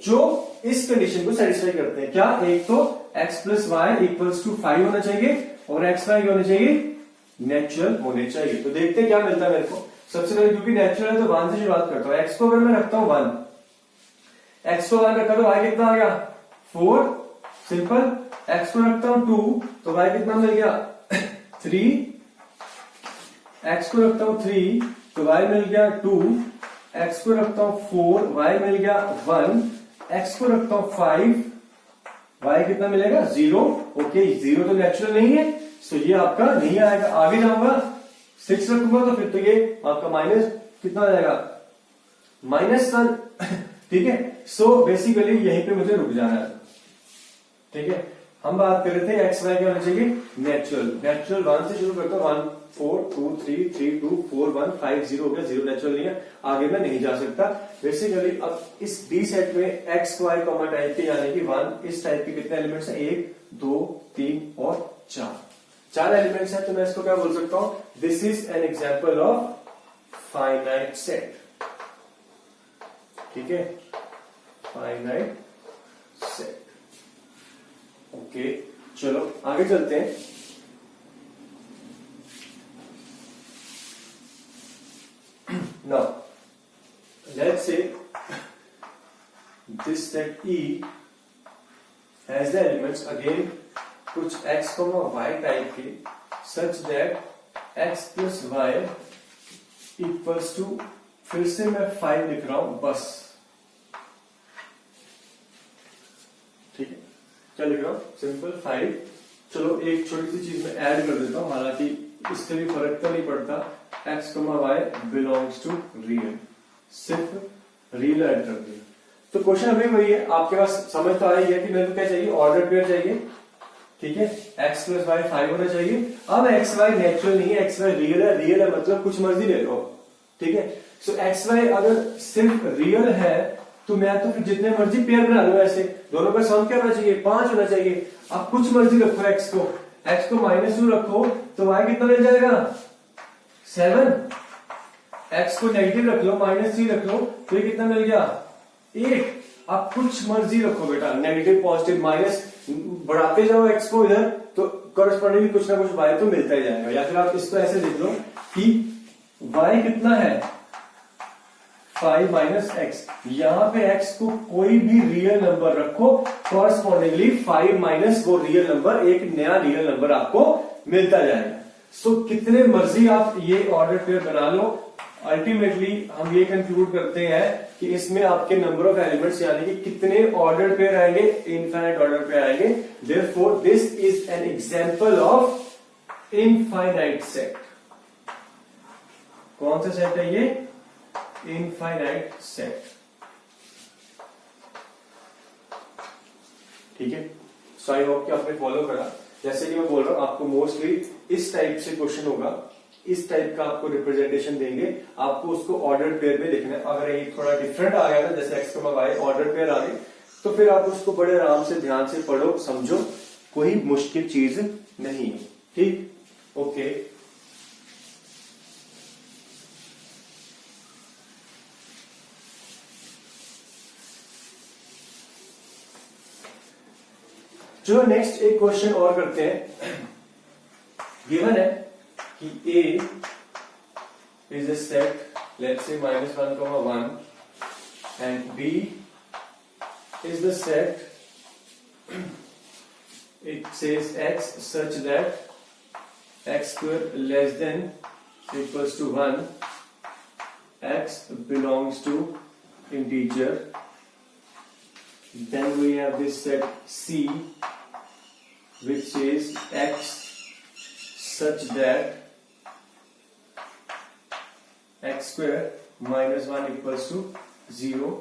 जो इस कंडीशन को सेटिस्फाई करते हैं। क्या, एक तो x plus y equals to 5 होना चाहिए और x, y होने चाहिए, नेचुरल होने चाहिए। तो देखते हैं क्या मिलता है मेरे को। सबसे पहले क्योंकि नेचुरल है तो 1 से शुरुआत करता हूं। x को अगर मैं रखता हूं 1, x को 1 रखा तो y कितना आ गया, 4। सिंपल। x को रखता हूं 2 तो y कितना मिल गया, 3। x को रखता हूं 3 तो y मिल गया 2। x को रखता हूं 4, y मिल गया 1। x को रखता हूं 5, y कितना मिलेगा, 0। ओके, 0 तो नेचुरल नहीं है। सो ये आपका नहीं आएगा। आगे जाऊंगा 6 रखूंगा तो फिर तो ये आपका माइनस कितना आ जाएगा, माइनस सर ठीक है। सो बेसिकली यहीं पे मुझे रुक जाना है, ठीक है। हम बात कर रहे थे एक्स वाई क्या होना चाहिए, नेचुरल। नेचुरल 1 से शुरू करता हूं, 1 4 2 3 3 2 4 1 5 0 हो गया, 0 नेचुरल नहीं है, आगे मैं नहीं जा सकता। बेसिकली अब इस डी सेट में एक्स वाई कॉमा टाइप के यानी कि 1 इस टाइप के कितने एलिमेंट्स हैं, 1 2 3 और 4 एलिमेंट्स हैं। तो मैं इसको क्या बोल सकता हूं, this is an example of finite set, ठीक है, फाइनाइट सेट। ओके चलो आगे चलते हैं। Now let's say this set E has the elements again कुछ x, y टाइप के such that x plus y equals to, फिर से मैं 5 लिख रहा हूं बस, ठीक है। क्या लिख रहा हूं, सिंपल 5। चलो एक छोटी सी चीज में ऐड कर देता हूं, हालांकि इससे भी फर्क तो नहीं पड़ता, x, y belongs to real, सिर्फ रियल ऐड कर दिया। तो क्वेश्चन अभी वही है, आपके पास समझ तो आ रही है कि मेरे को क्या चाहिए, ऑर्डर पेयर चाहिए, ठीक है। x प्लस वाई 5 होना चाहिए। अब एक्स वाई नेचुरल नहीं है, एक्स वाई रियल है, रियल है मतलब कुछ मर्जी ले लो, ठीक है। सो एक्स वाई अगर सिर्फ रियल है तो मैं तो फिर जितने मर्जी पेयर बना लूं, ऐसे दोनों का सम क्या होना चाहिए, 5 होना चाहिए। अब कुछ मर्जी रखो, x को -2 रखो तो y कितना मिल जाएगा, 7। x को नेगेटिव रख लो, -3 रख लो तो ये कितना मिल गया, 8। अब कुछ मर्जी रखो बेटा, नेगेटिव पॉजिटिव माइनस बढ़ाते जाओ x को इधर, तो करस्पॉन्डिंग कुछ ना कुछ y तो मिलता ही जाएगा। या फिर आप इसको ऐसे लिख लो कि y कितना है, 5 माइनस एक्स, यहां पे x को कोई भी रियल नंबर रखो, कॉरस्पॉन्डिंगली 5 माइनस वो रियल नंबर, एक नया रियल नंबर आपको मिलता जाएगा। सो कितने मर्जी आप ये ऑर्डर पेयर बना लो, अल्टीमेटली हम ये कंक्लूड करते हैं कि इसमें आपके नंबर ऑफ एलिमेंट्स यानी कि कितने ऑर्डर पेयर आएंगे, इनफाइनाइट ऑर्डर पेयर आएंगे। Therefore this is an example of infinite set. कौन सा सेट है ये, इनफाइनाइट सेट, ठीक है। सो आई होप कि आपने फॉलो करा। जैसे कि मैं बोल रहा हूं, आपको मोस्टली इस टाइप से क्वेश्चन होगा, इस टाइप का आपको रिप्रेजेंटेशन देंगे, आपको उसको ऑर्डर पेयर में लिखना है। अगर ये थोड़ा डिफरेंट आ गया ना, जैसे x, y ऑर्डर पेयर आ गए, तो फिर आप उसको बड़े आराम से ध्यान से पढ़ो, समझो, कोई मुश्किल चीज नहीं है, ठीक। ओके जो नेक्स्ट एक क्वेश्चन और करते हैं। गिवन है कि A is a set, let's say -1, 1 and B is the set, it says x such that x square less than equals to 1, x belongs to integer, then we have this set C which is x such that x square -1 equals to 0,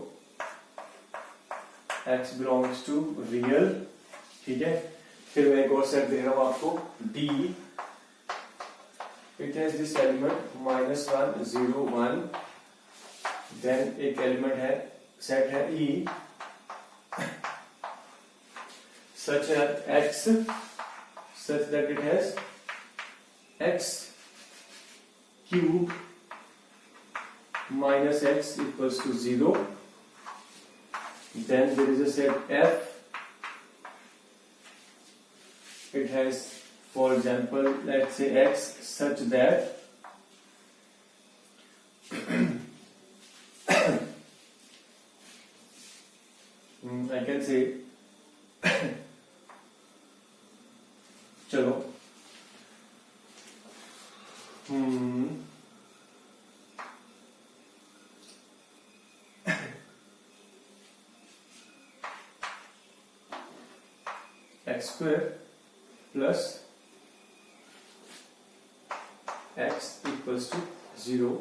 x belongs to real, ठीक है। फिर मैं एक और set दे रहा हूं आपको D, it has this element -1 0 1, then एक एलिमेंट है, सेट है E such that x such that it has x cube minus x equals to 0, then there is a set F, it has, for example, let's say x such that I can say चलो x square plus x equals to 0।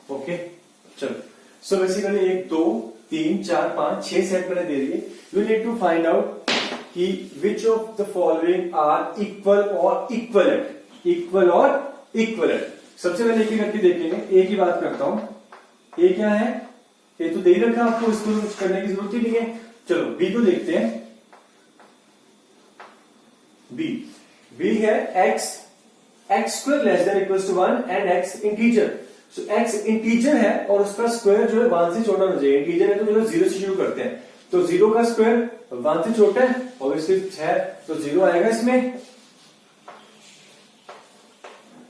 Okay, चलो। So basically 1 2 3 4 5 6 set मैंने दे दिए। You need to find out कि which of the following are equal और equivalent. Equal और equivalent सबसे पहले एक करके देखेंगे। ए की बात करता हूं। ए क्या है? ए तो दे ही रखा आपको, इसको कुछ करने की जरूरत ही नहीं है। चलो बी को देखते हैं। बी है x square less than equals to 1 and x integer. So x integer है और उसका स्क्वायर जो है 1 से छोटा होना चाहिए। इंटीजर है तो चलो 0 से शुरू करते हैं। तो 0 का स्क्वायर 1 से छोटा है, ऑब्वियसली है, तो 0 आएगा इसमें।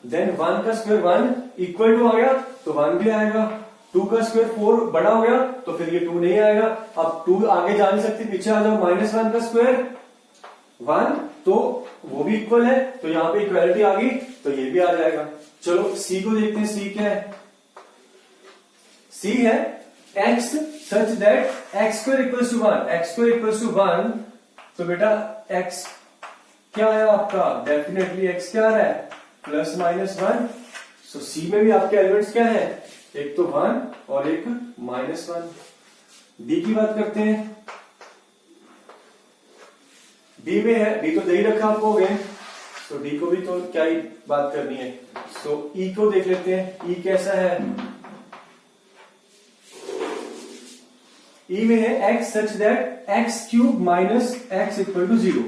देन 1 का स्क्वायर 1 इक्वल टू आ गया तो 1 भी आएगा। 2 का स्क्वायर 4 बड़ा हो गया तो फिर ये 2 नहीं आएगा। अब 2 आगे जा नहीं सकती, पीछे आ जाओ। -1 का स्क्वायर 1 तो वो भी इक्वल है, तो यहां पे इक्वालिटी आ गई तो ये भी आ जाएगा। चलो सी को देखते हैं। सी क्या है? सी है x such that x square equals to 1। X square equals to 1 तो बेटा x क्या है आपका? डेफिनेटली x क्या है? +-1। सो सी में भी आपके एलिमेंट्स क्या है? एक तो 1 और एक -1। डी की बात करते हैं। डी में है, डी तो दे ही रखा आपको गए, तो डी को भी तो क्या ही बात करनी है। सो ई को देख लेते हैं। ई कैसा है? ई में है x such that x³ minus x equal to 0।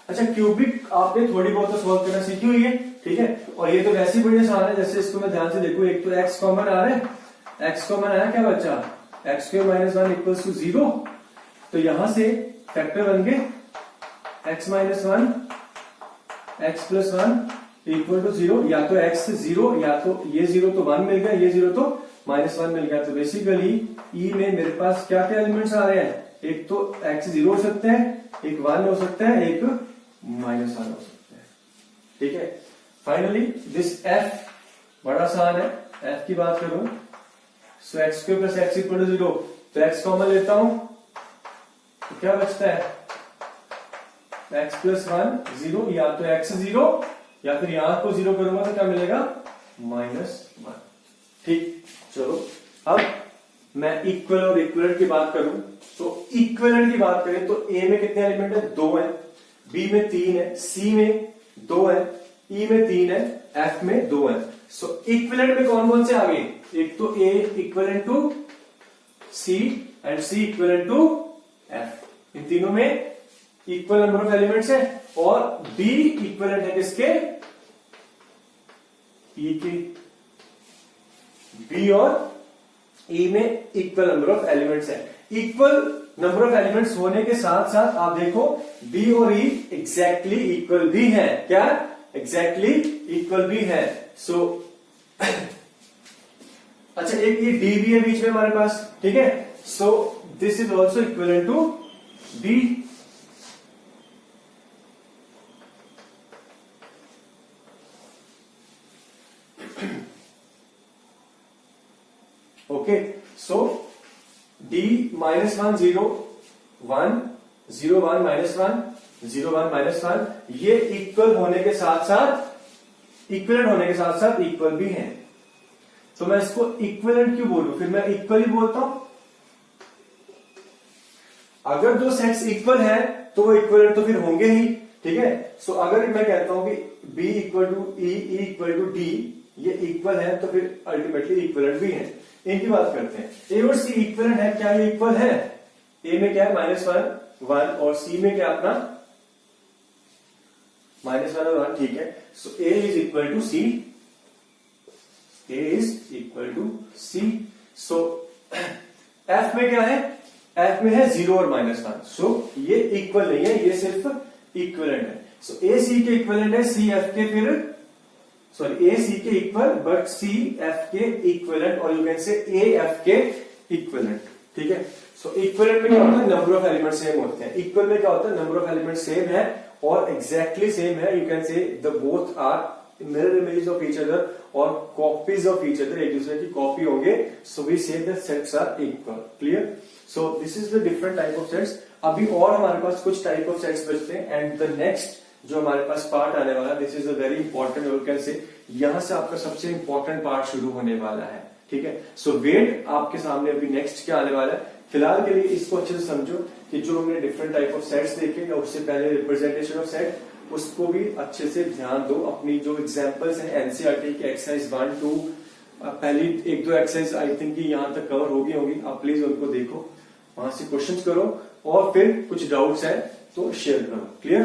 अच्छा, क्यूबिक आपने थोड़ी बहुत तो सॉल्व करना सीखी हुई है, ठीक है। और ये तो वैसे ही बड़ी आसान है। जैसे इसको मैं ध्यान से देखूं, एक तो x कॉमन आ रहा है। x कॉमन आया क्या बच्चा? x² minus 1 equals to 0। तो यहां से फैक्टर बन गए x minus 1 x plus 1 equal to 0। या तो x 0 या तो ये 0 तो 1 मिल गया, ये 0 तो -1 मिल गया। तो बेसिकली ई में मेरे पास क्या क्या एलिमेंट्स आ रहे हैं? एक तो x 0 हो सकते हैं, एक 1 हो सकता है, एक -1 हो सकता है, ठीक है। फाइनली दिस f बड़ा आसान है। f की बात करूं सो x² plus x equal to 0। तो x कॉमन लेता हूं तो क्या बचता है? x प्लस 1 0, या तो x 0 या फिर यहां को 0 करूंगा तो क्या मिलेगा? -1। ठीक, चलो अब मैं इक्वल और इक्विवेलेंट की बात करूं तो इक्विवेलेंट की बात करें तो ए में कितने एलिमेंट है? 2 है, बी में 3 है, सी में 2 है, ई में 3 है, एफ में 2 है। सो इक्विवेलेंट में कौन कौन से आ गए? एक तो A equivalent to C and C equivalent to F. इन तीनों में इक्वल नंबर ऑफ एलिमेंट्स है। और बी इक्विवेलेंट है किसके? ई के। बी और ई में इक्वल नंबर ऑफ एलिमेंट्स है। इक्वल नंबर ऑफ एलिमेंट्स होने के साथ साथ आप देखो बी और ई एग्जैक्टली इक्वल भी है। क्या? एग्जैक्टली इक्वल भी है। सो अच्छा, एक ये डी भी है बीच में हमारे पास, ठीक है। So this is also equal to B. Okay, so d -1 0 1 0 1 -1 0 1 -1 ये इक्वल होने के साथ साथ इक्विवेलेंट होने के साथ साथ इक्वल भी हैं। तो मैं इसको इक्विवेलेंट क्यों बोलूं? फिर मैं इक्वल ही बोलता हूं। अगर दो सेट्स इक्वल है तो वो इक्विवेलेंट तो फिर होंगे ही, ठीक है। सो अगर मैं कहता हूं कि b equal to E equal to D, ये इक्वल है तो फिर अल्टीमेटली इक्विवेलेंट भी है। इनकी बात करते हैं। ए और सी इक्विवेलेंट है, क्या ये इक्वल है? ए में क्या है? -1 1 और सी में क्या अपना -1 और 1, ठीक है। So A is equal to C, A is equal to C. So F में क्या है? एफ में है 0 और -1। सो ये इक्वल नहीं है, ये सिर्फ इक्विवेलेंट है। सो ए सी के इक्विवेलेंट है, सी एफ के फिर सॉरी ए सी के इक्वल बट सी एफ के इक्विवेलेंट, और यू कैन से ए एफ के इक्विवेलेंट, ठीक है। सो इक्विवेलेंट में क्या होता है? नंबर ऑफ एलिमेंट सेम होते हैं। इक्वल में क्या होता है? नंबर ऑफ एलिमेंट सेम है और एग्जैक्टली सेम है। You can say the both are mirror image of each other और कॉपीज ऑफ ईच अदर, एक दूसरे की कॉपी होंगे। So we say the sets are equal. Clear? So this is the different type of sets. अभी और हमारे पास कुछ type of sets बचते हैं एंड द नेक्स्ट जो हमारे पास पार्ट आने वाला, this is a very important, और कैन से यहां से आपका सबसे इंपॉर्टेंट पार्ट शुरू होने वाला है, ठीक है। सो वेट आपके सामने अभी नेक्स्ट क्या आने वाला है, फिलहाल के लिए इसको अच्छे से समझो कि जो हमने डिफरेंट टाइप ऑफ सेट्स देखे या उससे पहले रिप्रेजेंटेशन ऑफ सेट, उसको भी अच्छे से ध्यान दो। अपनी जो एग्जांपल्स हैं एनसीईआरटी की एक्सरसाइज 1, 2, पहली 1-2 एक्सरसाइज आई थिंक यहां तक कवर होगी, आप प्लीज उनको देखो, वहां से क्वेश्चंस करो और फिर कुछ डाउट्स है तो शेयर करो। क्लियर?